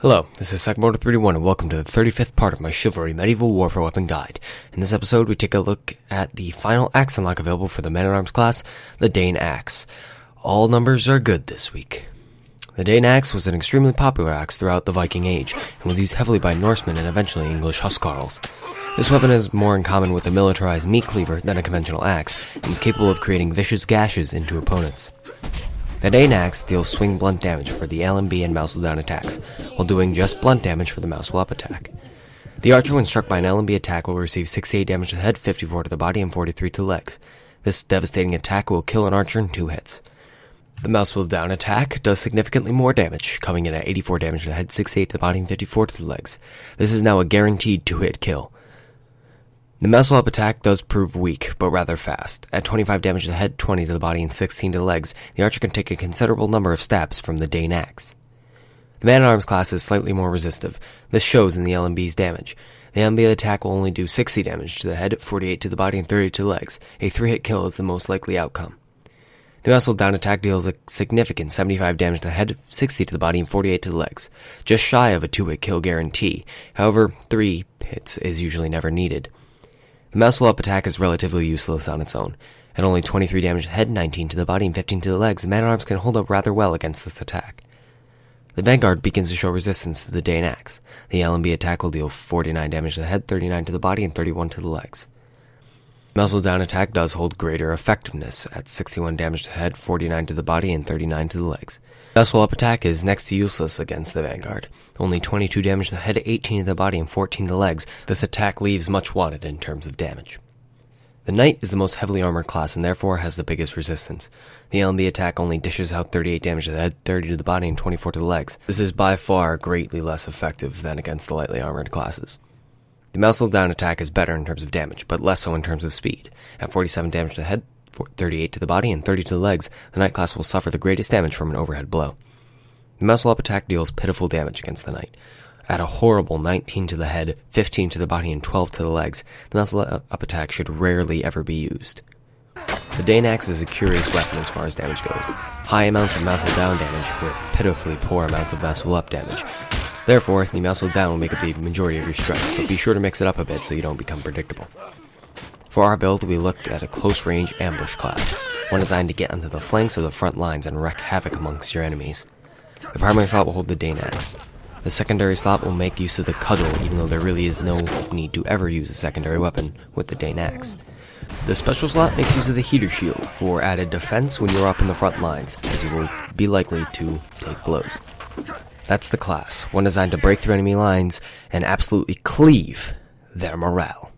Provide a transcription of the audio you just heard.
Hello, this is Second321 and welcome to the 35th part of my Chivalry Medieval Warfare Weapon Guide. In this episode, we take a look at the final axe unlock available for the Man-at-Arms class, the Dane Axe. All numbers are good this week. The Dane Axe was an extremely popular axe throughout the Viking Age, and was used heavily by Norsemen and eventually English huscarls. This weapon has more in common with a militarized meat cleaver than a conventional axe, and was capable of creating vicious gashes into opponents. The Dane Axe deals swing blunt damage for the LMB and mouse down attacks, while doing just blunt damage for the mouse up attack. The archer, when struck by an LMB attack, will receive 68 damage to the head, 54 to the body, and 43 to the legs. This devastating attack will kill an archer in 2 hits. The mouse down attack does significantly more damage, coming in at 84 damage to the head, 68 to the body, and 54 to the legs. This is now a guaranteed 2-hit kill. The mouse up attack does prove weak, but rather fast. At 25 damage to the head, 20 to the body, and 16 to the legs, the archer can take a considerable number of stabs from the Dane Axe. The Man-at-Arms class is slightly more resistive. This shows in the LMB's damage. The LMB attack will only do 60 damage to the head, 48 to the body, and 30 to the legs. A 3-hit kill is the most likely outcome. The mouse down attack deals a significant 75 damage to the head, 60 to the body, and 48 to the legs. Just shy of a 2-hit kill guarantee. However, 3 hits is usually never needed. The mouse up attack is relatively useless on its own. At only 23 damage to the head, 19 to the body, and 15 to the legs, the Man-at-Arms can hold up rather well against this attack. The Vanguard begins to show resistance to the Dane Axe. The LMB attack will deal 49 damage to the head, 39 to the body, and 31 to the legs. The mouse down attack does hold greater effectiveness at 61 damage to the head, 49 to the body, and 39 to the legs. The mouse up attack is next to useless against the Vanguard. Only 22 damage to the head, 18 to the body, and 14 to the legs. This attack leaves much wanted in terms of damage. The Knight is the most heavily armored class and therefore has the biggest resistance. The LMB attack only dishes out 38 damage to the head, 30 to the body, and 24 to the legs. This is by far greatly less effective than against the lightly armored classes. The mouse down attack is better in terms of damage, but less so in terms of speed. At 47 damage to the head, 38 to the body, and 30 to the legs, the Knight class will suffer the greatest damage from an overhead blow. The mouse up attack deals pitiful damage against the Knight. At a horrible 19 to the head, 15 to the body, and 12 to the legs, the mouse up attack should rarely ever be used. The Dane Axe is a curious weapon as far as damage goes. High amounts of mouse down damage with pitifully poor amounts of mouse up damage. Therefore, the mouse down will make up the majority of your strikes, but be sure to mix it up a bit so you don't become predictable. For our build, we looked at a close-range ambush class, one designed to get onto the flanks of the front lines and wreak havoc amongst your enemies. The primary slot will hold the Dane Axe. The secondary slot will make use of the cudgel, even though there really is no need to ever use a secondary weapon with the Dane Axe. The special slot makes use of the heater shield for added defense when you're up in the front lines, as you will be likely to take blows. That's the class, one designed to break through enemy lines and absolutely cleave their morale.